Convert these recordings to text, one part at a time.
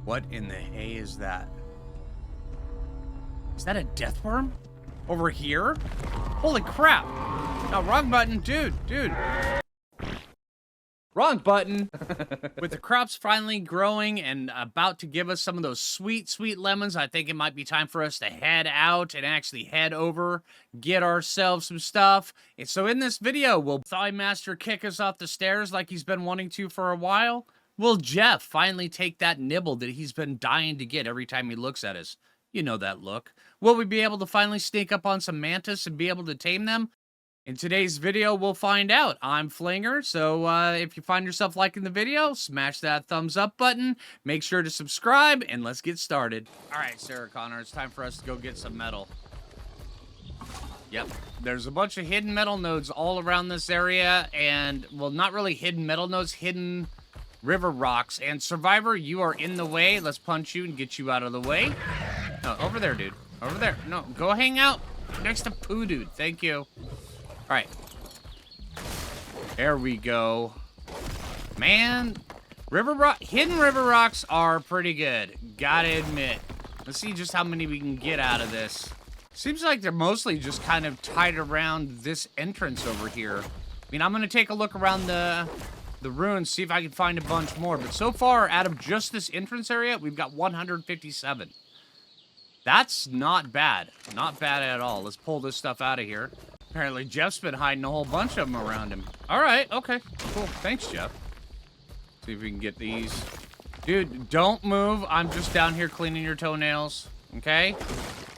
What in the hay is that? Is that a death worm? Over here? Holy crap. No, wrong button. Dude. Wrong button. With the crops finally growing and about to give us some of those sweet, sweet lemons, I think it might be time for us to head out and actually head over, get ourselves some stuff. And so in this video, will Thigh Master kick us off the stairs like he's been wanting to for a while? Will Jeff finally take that nibble that he's been dying to get every time he looks at us? You know that look. Will we be able to finally sneak up on some mantis and be able to tame them? In today's video, we'll find out. I'm Phlinger, so if you find yourself liking the video, smash that thumbs up button, make sure to subscribe, and let's get started. All right, Sarah Connor, it's time for us to go get some metal. Yep, there's a bunch of hidden metal nodes all around this area, and, well, not really hidden metal nodes, hidden river rocks. And Survivor, you are in the way. Let's punch you and get you out of the way. No, over there, dude. Over there. No, go hang out next to Phoo, dude. Thank you. All right. There we go. Man, hidden river rocks are pretty good. Gotta admit. Let's see just how many we can get out of this. Seems like they're mostly just kind of tied around this entrance over here. I mean, I'm gonna take a look around the ruins, see if I can find a bunch more. But so far, out of just this entrance area, we've got 157. That's not bad. Not bad at all. Let's pull this stuff out of here. Apparently, Jeff's been hiding a whole bunch of them around him. All right, okay, cool. Thanks, Jeff. See if we can get these. Dude, don't move. I'm just down here cleaning your toenails, okay?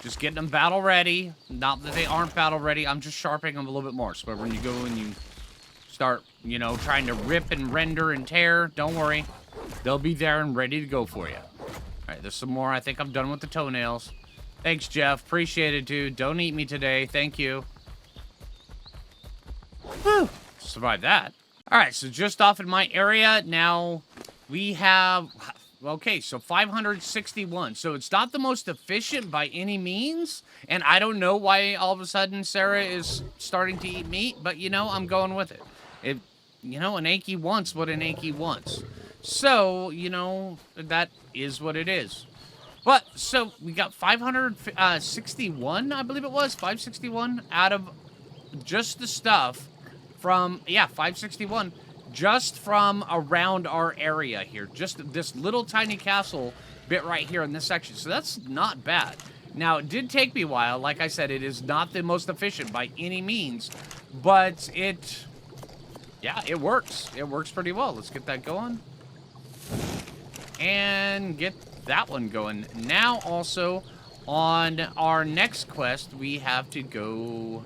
Just getting them battle ready. Not that they aren't battle ready. I'm just sharpening them a little bit more. So when you go and you start, you know, trying to rip and render and tear, don't worry. They'll be there and ready to go for you. All right, there's some more. I think I'm done with the toenails. Thanks, Jeff. Appreciate it, dude. Don't eat me today. Thank you. Whew. Survived that. All right, so just off in my area, now we have, okay, so 561. So it's not the most efficient by any means, and I don't know why all of a sudden Sarah is starting to eat meat, but, you know, I'm going with it. You know, an Anki wants what an Anki wants. So, you know, that is what it is. But, so, we got 561, I believe it was, 561 out of just the stuff from, yeah, 561, just from around our area here. Just this little tiny castle bit right here in this section. So that's not bad. Now, it did take me a while. Like I said, it is not the most efficient by any means, but yeah, it works. It works pretty well. Let's get that going. And get that one going. Now, also, on our next quest, we have to go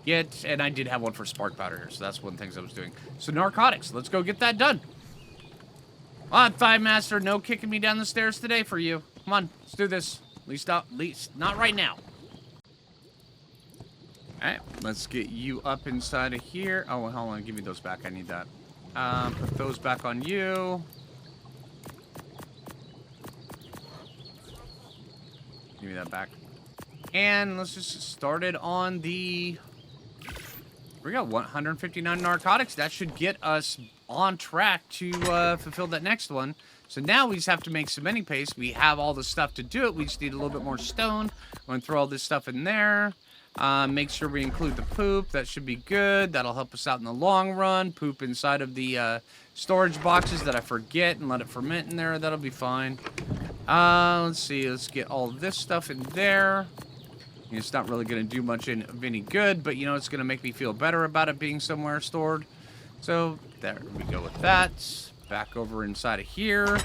get, and I did have one for spark powder here, so that's one of the things I was doing. So narcotics, let's go get that done. Come on, Thigh Master, no kicking me down the stairs today for you. Come on, let's do this. At least not right now. All right, let's get you up inside of here. Oh, hold on, give me those back. I need that. Put those back on you. Give me that back. And let's just start it on the... We got 159 narcotics. That should get us on track to fulfill that next one. So now we just have to make cementing paste. We have all the stuff to do it. We just need a little bit more stone. I'm going to throw all this stuff in there. Make sure we include the poop. That should be good. That'll help us out in the long run. Poop inside of the storage boxes that I forget and let it ferment in there. That'll be fine. Let's see. Let's get all this stuff in there. It's not really going to do much of any good, but, you know, it's going to make me feel better about it being somewhere stored. So, there we go with that. Back over inside of here.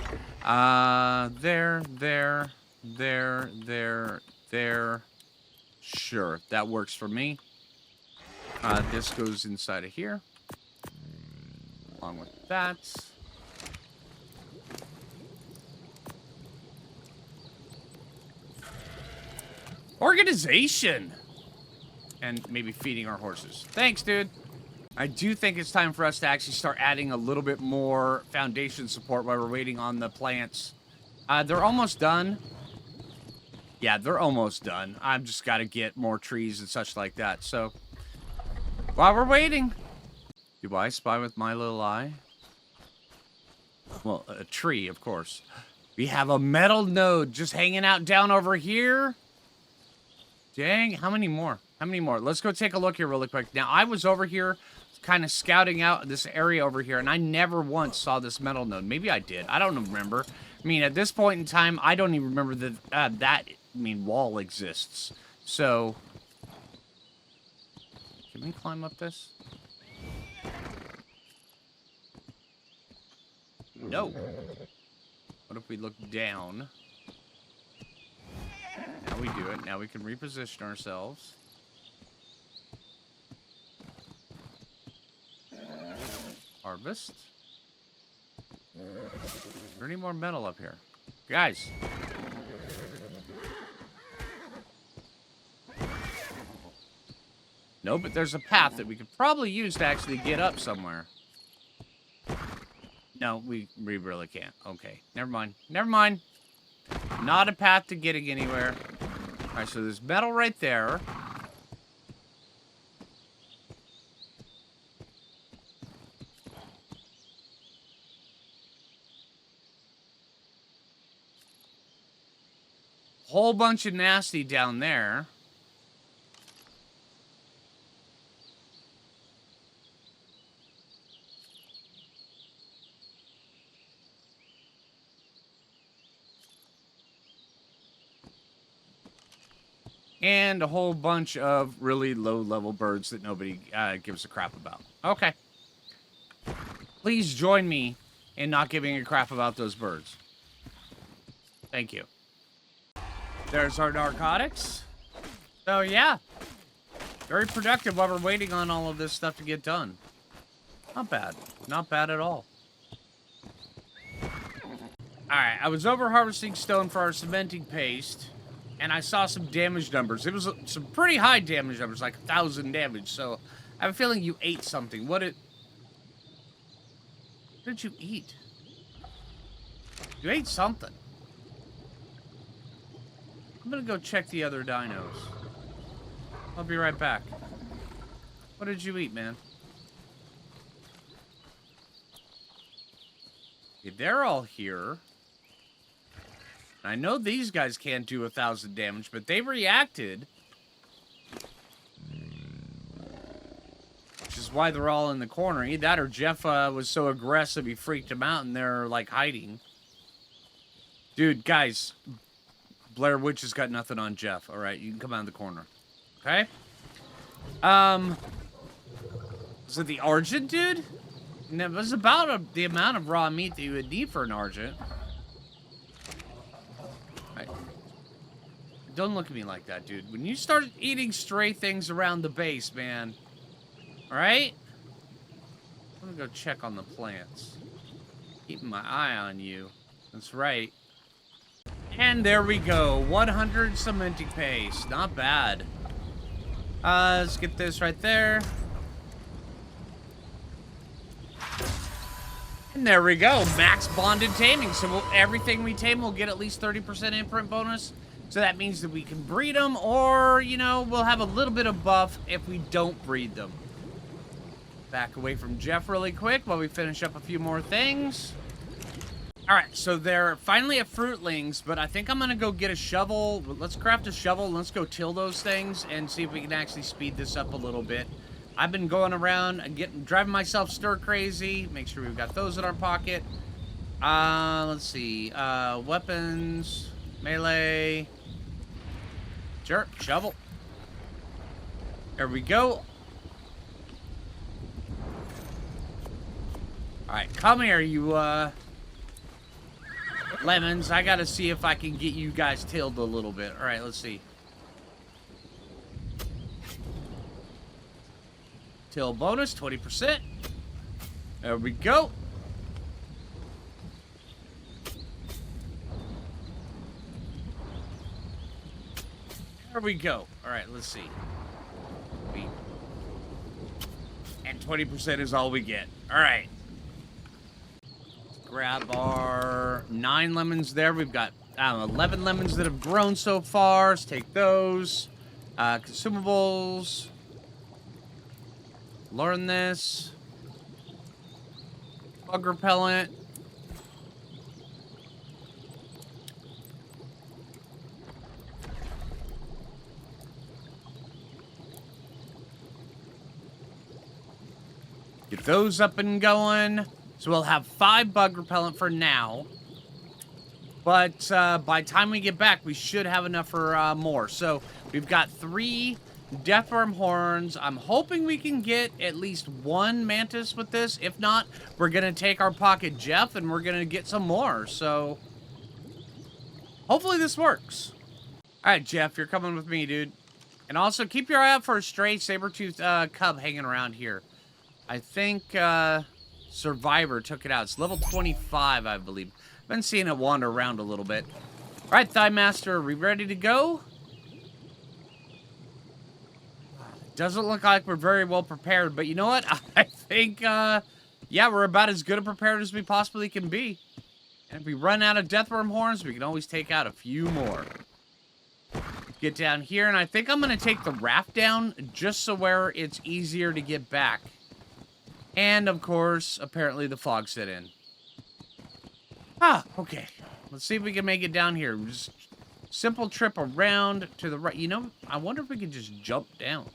There. Sure, that works for me. This goes inside of here. Along with that. Organization! And maybe feeding our horses. Thanks, dude. I do think it's time for us to actually start adding a little bit more foundation support while we're waiting on the plants. They're almost done. Yeah, they're almost done. I've just got to get more trees and such like that. So, while we're waiting, do I spy with my little eye? Well, a tree, of course. We have a metal node just hanging out down over here. Dang, how many more? How many more? Let's go take a look here really quick. Now, I was over here kind of scouting out this area over here, and I never once saw this metal node. Maybe I did. I don't remember. I mean, at this point in time, I don't even remember that wall exists. So, can we climb up this? No. What if we look down? Now we do it. Now we can reposition ourselves. Harvest. Is there any more metal up here? Guys. No, but there's a path that we could probably use to actually get up somewhere. No, we really can't. Okay, never mind. Never mind. Not a path to getting anywhere. All right, so there's metal right there. Whole bunch of nasty down there. And a whole bunch of really low-level birds that nobody gives a crap about. Okay. Please join me in not giving a crap about those birds. Thank you. There's our narcotics. So, yeah. Very productive while we're waiting on all of this stuff to get done. Not bad. Not bad at all. Alright, I was over harvesting stone for our cementing paste, and I saw some damage numbers. It was some pretty high damage numbers, like 1,000 damage, so I have a feeling you ate something. What did you eat? You ate something. I'm gonna go check the other dinos. I'll be right back. What did you eat, man? Okay, they're all here. I know these guys can't do 1,000 damage, but they reacted. Which is why they're all in the corner. Either that or Jeff was so aggressive he freaked them out and they're, like, hiding. Dude, guys. Blair Witch has got nothing on Jeff. Alright, you can come out of the corner. Okay? Is it the Argent, dude? No, it was about the amount of raw meat that you would need for an Argent. Right. Don't look at me like that, dude. When you start eating stray things around the base, man. Alright? I'm gonna go check on the plants. Keeping my eye on you. That's right. And there we go. 100 cementing paste. Not bad. Let's get this right there. And there we go. Max bonded taming. So everything we tame will get at least 30% imprint bonus. So that means that we can breed them, or, you know, we'll have a little bit of buff if we don't breed them. Back away from Jeff really quick while we finish up a few more things. Alright, so they're finally at fruitlings, but I think I'm gonna go get a shovel. Let's craft a shovel and let's go till those things and see if we can actually speed this up a little bit. I've been going around and driving myself stir crazy. Make sure we've got those in our pocket. Let's see. Weapons, melee. Sure, shovel. There we go. Alright, come here, you, lemons. I gotta see if I can get you guys tilled a little bit. Alright, let's see. Till bonus, 20%. There we go. There we go. Alright, let's see. And 20% is all we get. Alright. Grab our 9 lemons there. We've got, I don't know, 11 lemons that have grown so far. Let's take those. Consumables. Learn this. Bug repellent. Get those up and going. So we'll have 5 bug repellent for now. But by the time we get back, we should have enough for more. So we've got 3 deathworm horns. I'm hoping we can get at least 1 mantis with this. If not, we're going to take our pocket Jeff and we're going to get some more. So hopefully this works. All right, Jeff, you're coming with me, dude. And also keep your eye out for a stray saber-toothed cub hanging around here. I think Survivor took it out. It's level 25, I believe. Been seeing it wander around a little bit. All right, Thigh Master, are we ready to go? Doesn't look like we're very well prepared, but you know what? I think, yeah, we're about as good a prepared as we possibly can be. And if we run out of deathworm horns, we can always take out a few more. Get down here, and I think I'm going to take the raft down just so where it's easier to get back. And, of course, apparently the fog set in. Ah, okay. Let's see if we can make it down here. Just simple trip around to the right. You know, I wonder if we can just jump down.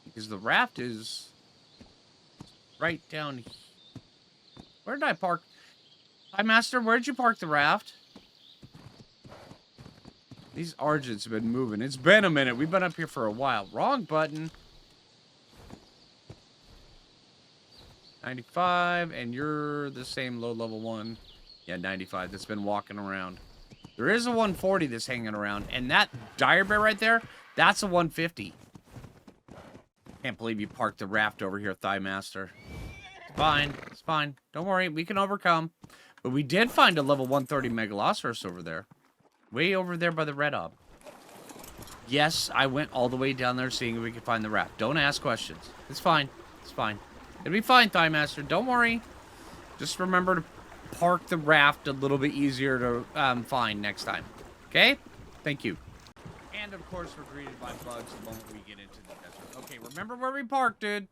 Because the raft is right down here. Where did I park? Hi, Master, where'd you park the raft? These Argents have been moving. It's been a minute. We've been up here for a while. Wrong button. 95, and you're the same low-level one. Yeah, 95. That's been walking around. There is a 140 that's hanging around, and that dire bear right there, that's a 150. Can't believe you parked the raft over here, Thigh Master. It's fine. It's fine. Don't worry. We can overcome. But we did find a level 130 Megalosaurus over there. Way over there by the red ob. Yes, I went all the way down there seeing if we could find the raft. Don't ask questions. It's fine. It's fine. It'll be fine, Thigh Master. Don't worry. Just remember to park the raft a little bit easier to find next time. Okay? Thank you. And, of course, we're greeted by bugs the moment we get into the desert. Okay, remember where we parked, dude.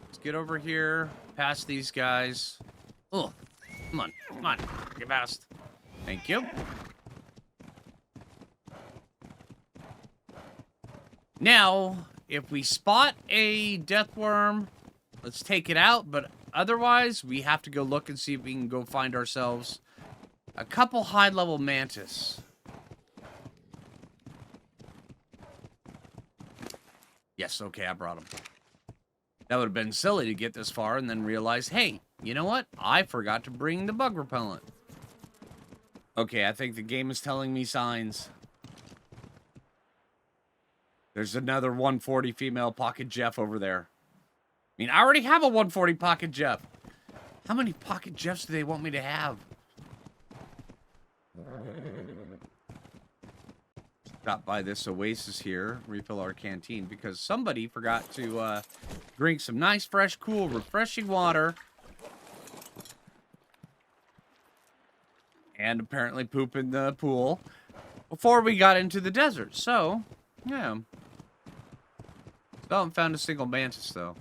Let's get over here, past these guys. Oh, come on. Come on. Get past. Thank you. Now, if we spot a deathworm, let's take it out, but otherwise, we have to go look and see if we can go find ourselves a couple high-level mantis. Yes, okay, I brought them. That would have been silly to get this far and then realize, hey, you know what? I forgot to bring the bug repellent. Okay, I think the game is telling me signs. There's another 140 female Pocket Jeff over there. I mean, I already have a 140 Pocket Jeff. How many Pocket Jeffs do they want me to have? Stop by this oasis here, refill our canteen, because somebody forgot to drink some nice, fresh, cool, refreshing water. And apparently poop in the pool before we got into the desert. So, yeah. Still haven't found a single mantis, though.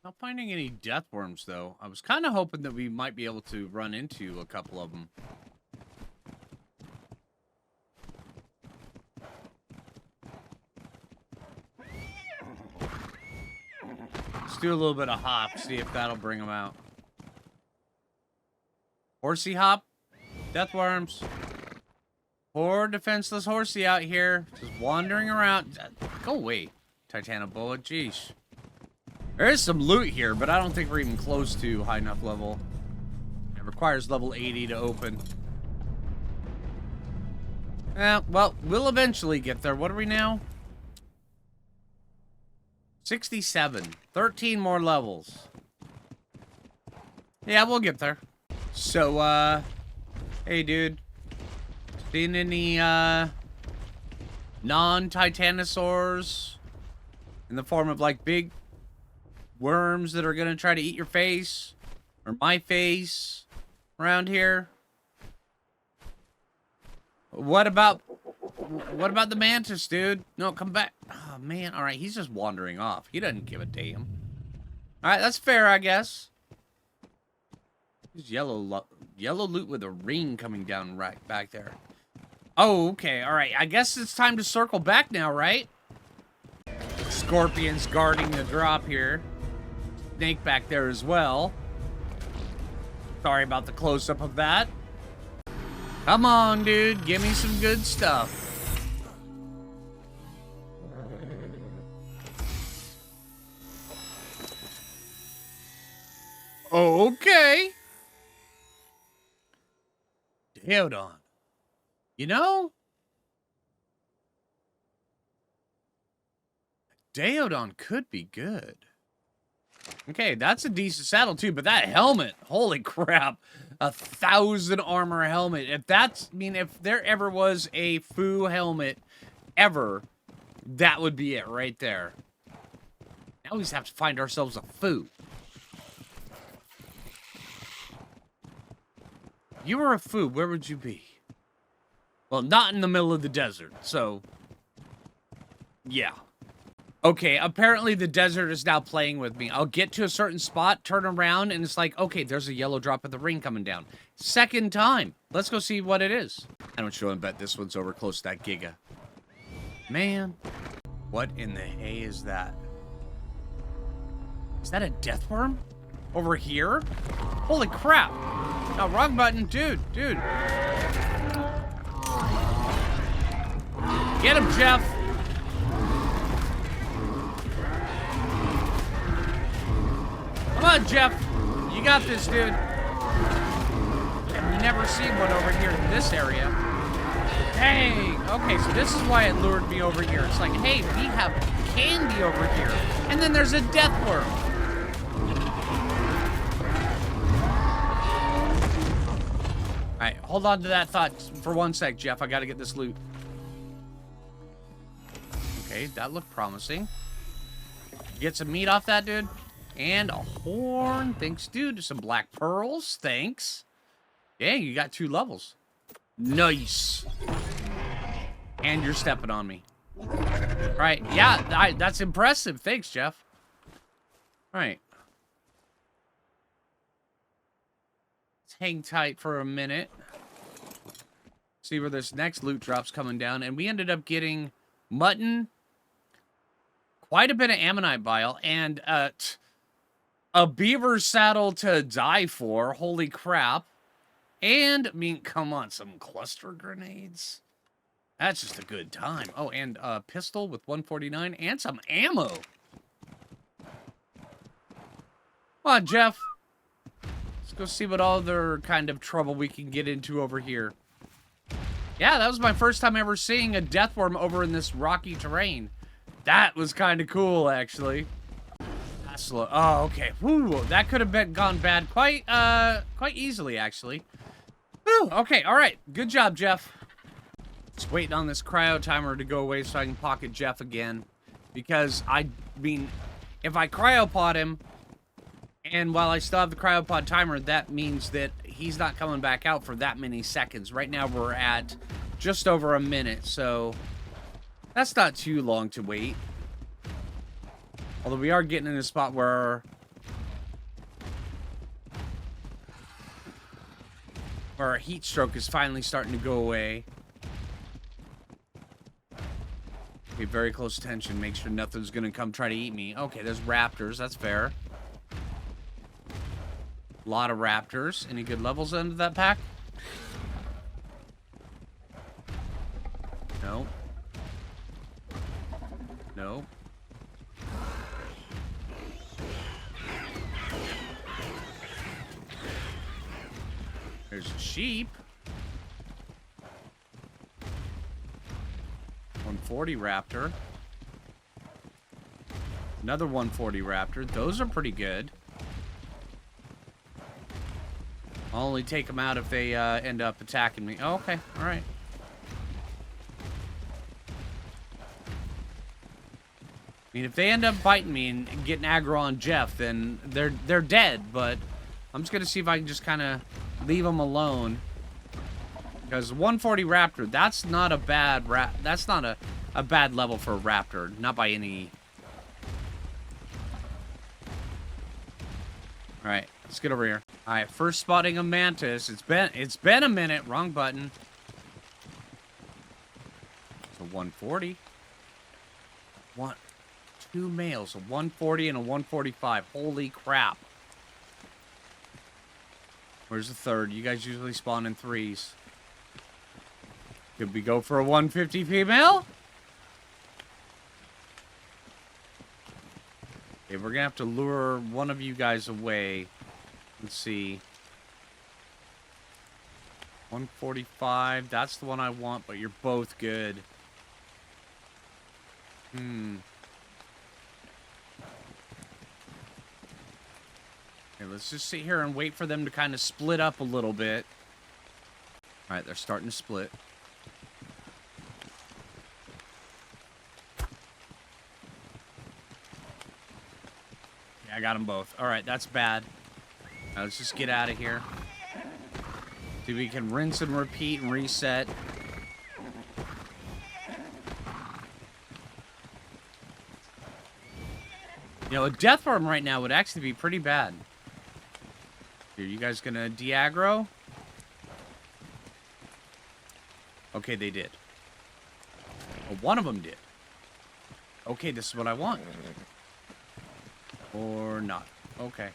Not finding any deathworms, though. I was kind of hoping that we might be able to run into a couple of them. Let's do a little bit of hop, see if that'll bring them out. Horsey hop. Deathworms. Poor defenseless horsey out here. Just wandering around. Go away, Titanoboa. Jeez. There is some loot here, but I don't think we're even close to high enough level. It requires level 80 to open. Well, we'll eventually get there. What are we now? 67. 13 more levels. Yeah, we'll get there. So, hey, dude. Seen any, non-titanosaurs in the form of, like, big worms that are gonna try to eat your face? Or my face around here? What about the mantis, dude? No, come back. Oh, man. All right, he's just wandering off. He doesn't give a damn. All right, that's fair, I guess. There's yellow loot with a ring coming down right back there. Oh, okay. All right. I guess it's time to circle back now, right? Scorpions guarding the drop here. snake back there as well. Sorry about the close-up of that. Come on, dude. Give me some good stuff. Okay. Deodon. You know? Deodon could be good. Okay, that's a decent saddle too, but that helmet, holy crap. 1,000 armor helmet. If that's, I mean, if there ever was a Phoo helmet ever, that would be it right there. Now we just have to find ourselves a Phoo. If you were a Phoo, where would you be? Well, not in the middle of the desert, so yeah. Okay, apparently the desert is now playing with me. I'll get to a certain spot, turn around, and it's like, okay, there's a yellow drop of the ring coming down. Second time. Let's go see what it is. I don't show him, bet this one's over close to that giga. Man. What in the hay is that? Is that a death worm? Over here? Holy crap. No, wrong button. Dude. Get him, Jeff. Come on, Jeff. You got this, dude. I've never seen one over here in this area. Dang. Okay, so this is why it lured me over here. It's like, hey, we have candy over here. And then there's a death worm. Alright, hold on to that thought for 1 sec, Jeff. I gotta get this loot. Okay, that looked promising. Get some meat off that, dude. And a horn. Thanks, dude. Some black pearls. Thanks. Dang, you got 2 levels. Nice. And you're stepping on me. Right. Yeah, that's impressive. Thanks, Jeff. All right. Let's hang tight for a minute. See where this next loot drop's coming down. And we ended up getting mutton, quite a bit of ammonite bile, and a beaver saddle to die for. Holy crap. And, I mean, come on, some cluster grenades. That's just a good time. Oh, and a pistol with 149 and some ammo. Come on, Jeff. Let's go see what other kind of trouble we can get into over here. Yeah, that was my first time ever seeing a death worm over in this rocky terrain. That was kind of cool, actually. Slow. Oh, okay. Woo, that could have gone bad quite easily, actually. Woo, okay, all right. Good job, Jeff. Just waiting on this cryo timer to go away so I can pocket Jeff again. Because, I mean, if I cryopod him, and while I still have the cryopod timer, that means that he's not coming back out for that many seconds. Right now, we're at just over a minute, so that's not too long to wait. Although we are getting in a spot where our heat stroke is finally starting to go away. Pay very close attention. Make sure nothing's going to come try to eat me. Okay, there's raptors. That's fair. A lot of raptors. Any good levels under that pack? No. No. There's a sheep. 140 raptor. Another 140 raptor. Those are pretty good. I'll only take them out if they end up attacking me. Oh, okay. All right. I mean, if they end up biting me and getting aggro on Jeff, then they're dead. But I'm just gonna see if I can just kind of leave them alone. Because 140 raptor, that's not a bad that's not a bad level for a raptor, not by any. All right, let's get over here. All right, first spotting a mantis. It's been a minute. Wrong button. So 140. 2 males, a 140 and a 145. Holy crap. Where's the third? You guys usually spawn in 3s. Could we go for a 150 female? Okay, we're gonna have to lure one of you guys away. Let's see. 145. That's the one I want, but you're both good. Okay, let's just sit here and wait for them to kind of split up a little bit. Alright, they're starting to split. Yeah, I got them both. Alright, that's bad. Now let's just get out of here. See if we can rinse and repeat and reset. You know, a death worm right now would actually be pretty bad. Are you guys gonna de-aggro? Okay, they did. Well, one of them did. Okay, this is what I want. Or not. Okay.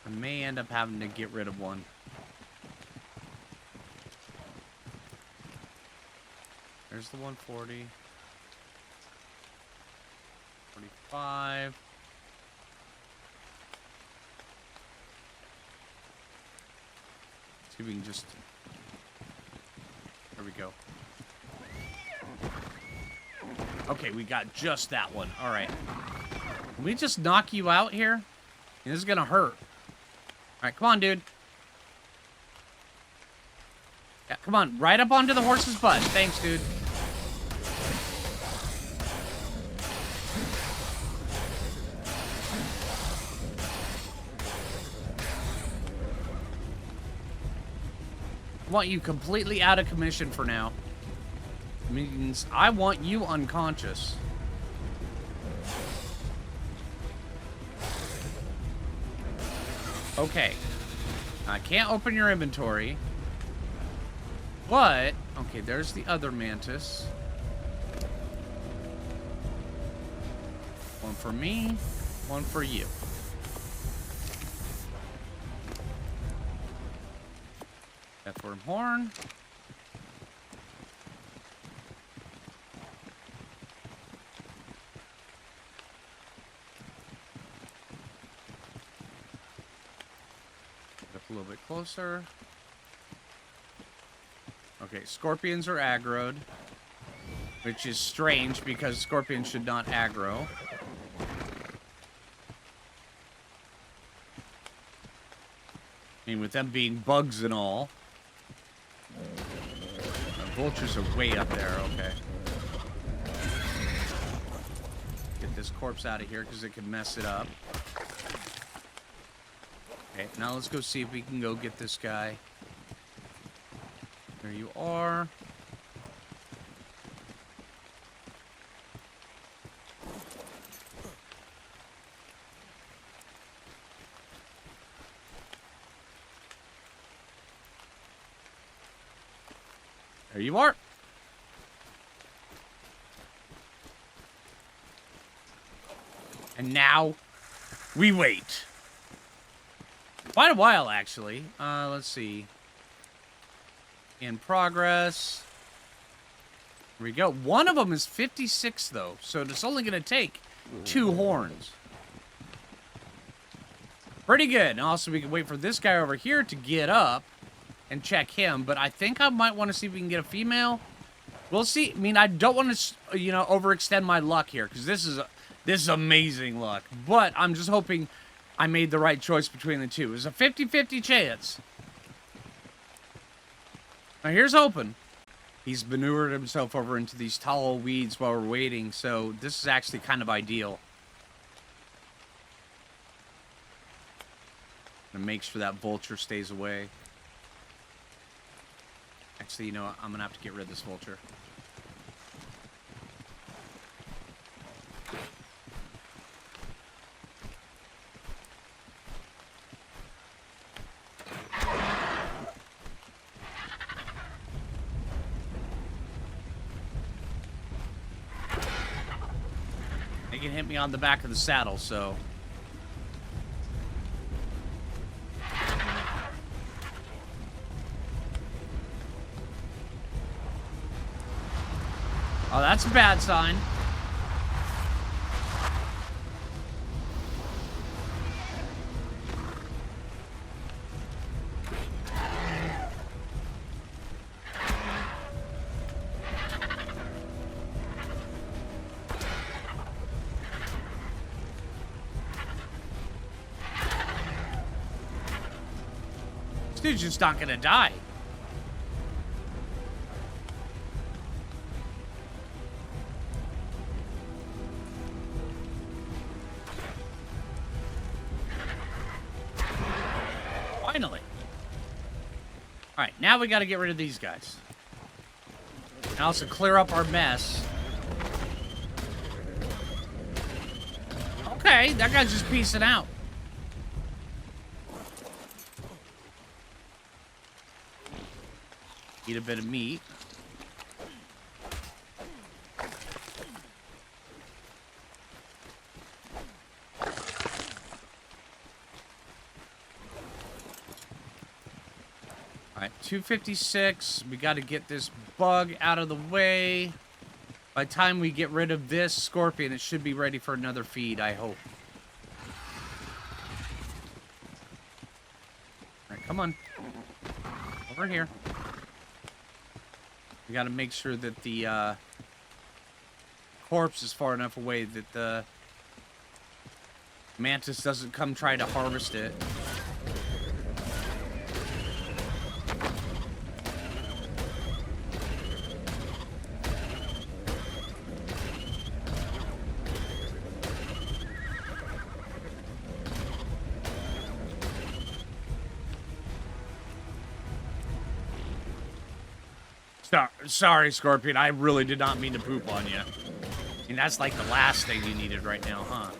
I may end up having to get rid of one. There's the 140. 45. See if we can just... There we go. Okay, we got just that one. All right. Can we just knock you out here? This is gonna hurt. All right, come on, dude. Yeah, come on, right up onto the horse's butt. Thanks, dude. I want you completely out of commission for now. Means I want you unconscious. Okay. I can't open your inventory. But, okay, there's the other mantis. One for me, one for you. Deathworm horn. Get up a little bit closer. Okay, scorpions are aggroed, which is strange because scorpions should not aggro. I mean, with them being bugs and all. The vultures are way up there, okay. Get this corpse out of here because it can mess it up. Okay, now let's go see if we can go get this guy. There you are. There you are. And now we wait. Quite a while, actually. Let's see. In progress. Here we go. One of them is 56, though, so it's only going to take 2 horns. Pretty good. And also, we can wait for this guy over here to get up and check him, but I think I might want to see if we can get a female. We'll see. I mean, I don't want to, you know, overextend my luck here, because this is amazing luck. But I'm just hoping I made the right choice between the two. It's a 50-50 chance. Now, here's hoping. He's maneuvered himself over into these tall weeds while we're waiting, so this is actually kind of ideal. And make sure that vulture stays away. Actually, you know what? I'm going to have to get rid of this vulture. It can hit me on the back of the saddle, so... Oh, that's a bad sign. This dude's just not gonna die. Finally. Alright, now we gotta get rid of these guys. And also clear up our mess. Okay, that guy's just piecing out. Eat a bit of meat. Alright, 256. We got to get this bug out of the way. By the time we get rid of this scorpion, it should be ready for another feed, I hope. Alright, come on. Over here. We got to make sure that the corpse is far enough away that the mantis doesn't come try to harvest it. Sorry, Scorpion. I really did not mean to poop on you. I mean, that's like the last thing you needed right now, huh?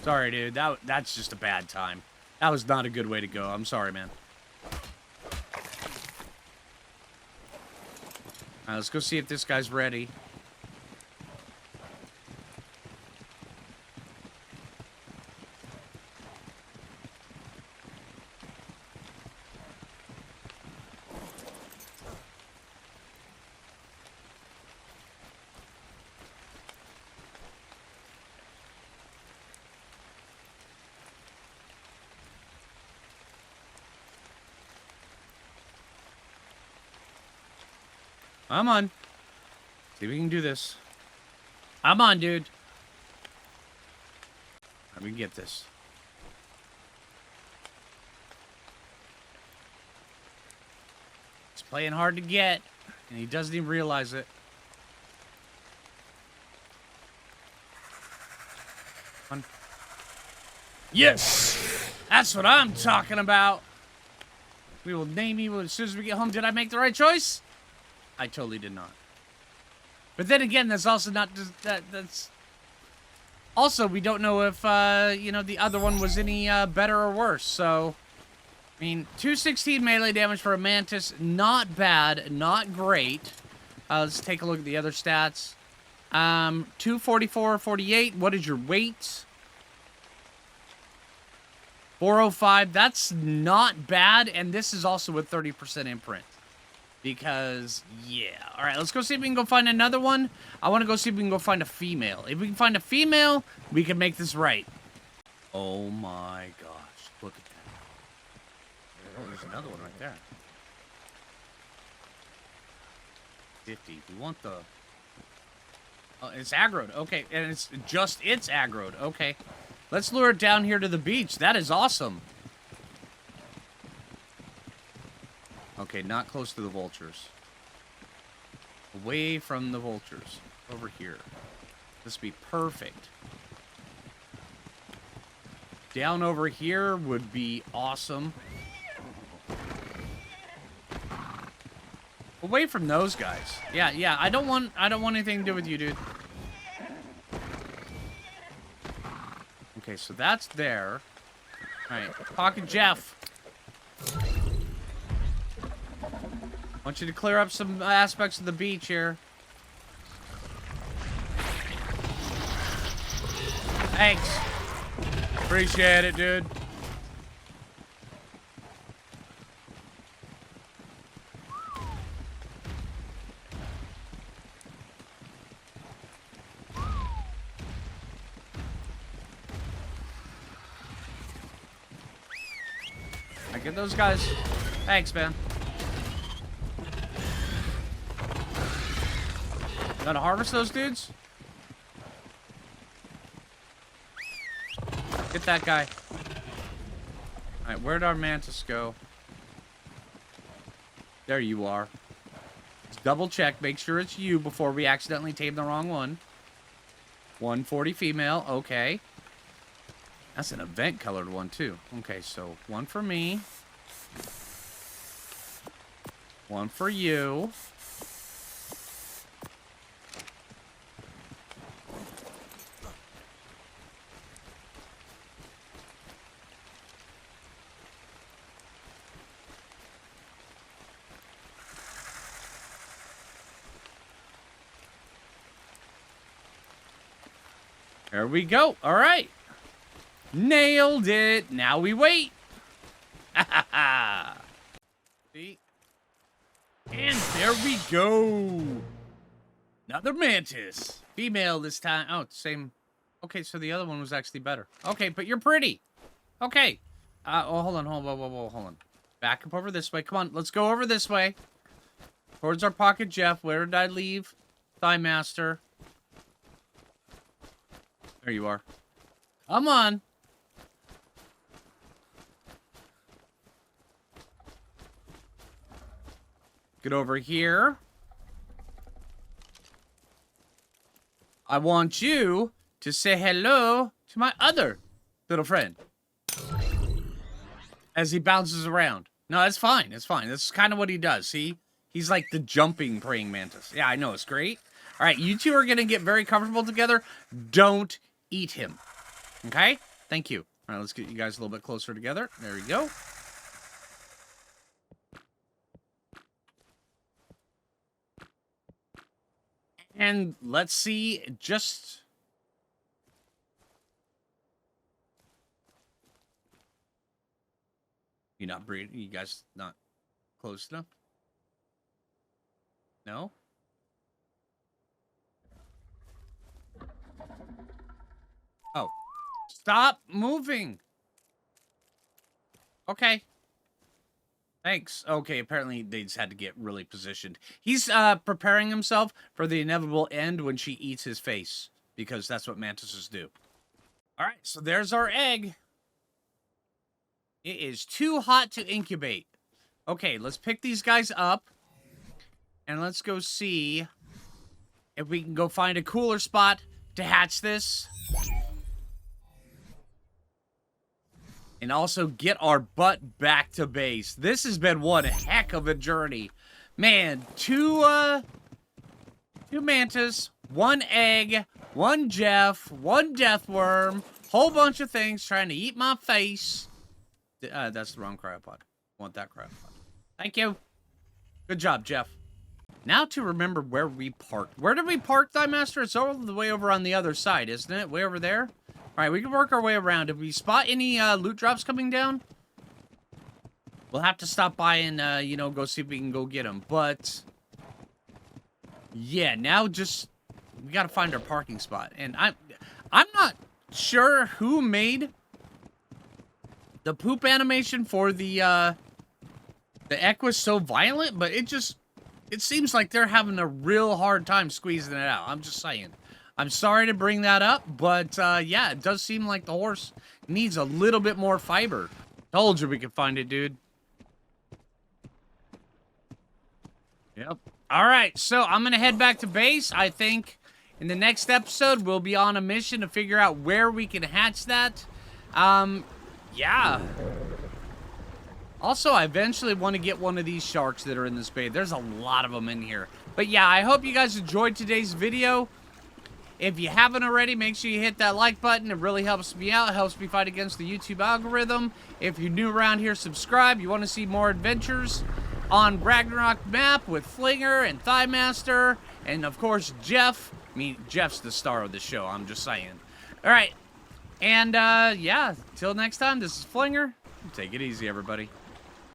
Sorry, dude. That's just a bad time. That was not a good way to go. I'm sorry, man. Alright, let's go see if this guy's ready. Come on. See if we can do this. Come on, dude. All right, we can get this. He's playing hard to get, and he doesn't even realize it. Come on. Yes! That's what I'm talking about. We will name you as soon as we get home. Did I make the right choice? I totally did not. But then again, that's also not just that's also we don't know if you know, the other one was any better or worse. So I mean, 216 melee damage for a mantis, not bad, not great. Let's take a look at the other stats. 244, 48. What is your weight? 405. That's not bad, and this is also with 30% imprint. Because, yeah. Alright, let's go see if we can go find another one. I want to go see if we can go find a female. If we can find a female, we can make this right. Oh my gosh. Look at that. Oh, there's another one right there. 50. We want the... Oh, it's aggroed. Okay, and it's aggroed. Okay. Let's lure it down here to the beach. That is awesome. Okay, not close to the vultures. Away from the vultures. Over here. This would be perfect. Down over here would be awesome. Away from those guys. Yeah, I don't want anything to do with you, dude. Okay, so that's there. Alright, Pocket Jeff. I want you to clear up some aspects of the beach here. Thanks. Appreciate it, dude. I get those guys. Thanks, man. Gonna harvest those dudes? Get that guy. Alright, where'd our mantis go? There you are. Let's double check, make sure it's you before we accidentally tame the wrong one. 140 female, okay. That's an event colored one too. Okay, so one for me. One for you. There we go. All right. Nailed it. Now we wait. See? And there we go. Another mantis. Female this time. Oh, same. Okay, so the other one was actually better. Okay, but you're pretty. Okay. Oh, hold on. Hold on. Back up over this way. Come on. Let's go over this way. Towards our pocket, Jeff. Where did I leave? Thigh Master. There you are. Come on. Get over here. I want you to say hello to my other little friend. As he bounces around. No, that's fine. It's fine. That's kind of what he does. See? He's like the jumping praying mantis. Yeah, I know. It's great. All right, you two are going to get very comfortable together. Don't eat him. Okay? Thank you. All right, let's get you guys a little bit closer together. There we go. And let's see just... You not breeding? You guys not close enough? No? Oh. Stop moving! Okay. Thanks. Okay, apparently they just had to get really positioned. He's preparing himself for the inevitable end when she eats his face. Because that's what mantises do. Alright, so there's our egg. It is too hot to incubate. Okay, let's pick these guys up. And let's go see if we can go find a cooler spot to hatch this. And also get our butt back to base. This has been one heck of a journey. Man, two mantis, one egg, one Jeff, one death worm, whole bunch of things trying to eat my face. That's the wrong cryopod. Want that cryopod. Thank you. Good job, Jeff. Now to remember where we parked. Where did we park, Thigh Master? It's all the way over on the other side, isn't it? Way over there? Alright, we can work our way around. If we spot any loot drops coming down, we'll have to stop by and, you know, go see if we can go get them. But, yeah, now just, we gotta find our parking spot. And I'm not sure who made the poop animation for the Equus so violent, but it seems like they're having a real hard time squeezing it out. I'm just saying. I'm sorry to bring that up, but yeah, it does seem like the horse needs a little bit more fiber. Told you we could find it, dude. Yep. All right, so I'm going to head back to base. I think in the next episode, we'll be on a mission to figure out where we can hatch that. Yeah. Also, I eventually want to get one of these sharks that are in this bay. There's a lot of them in here. But yeah, I hope you guys enjoyed today's video. If you haven't already, make sure you hit that like button. It really helps me out. It helps me fight against the YouTube algorithm. If you're new around here, subscribe. You want to see more adventures on Ragnarok map with Phlinger and Thigh Master. And, of course, Jeff. I mean, Jeff's the star of the show. I'm just saying. All right. And, yeah, till next time, this is Phlinger. Take it easy, everybody.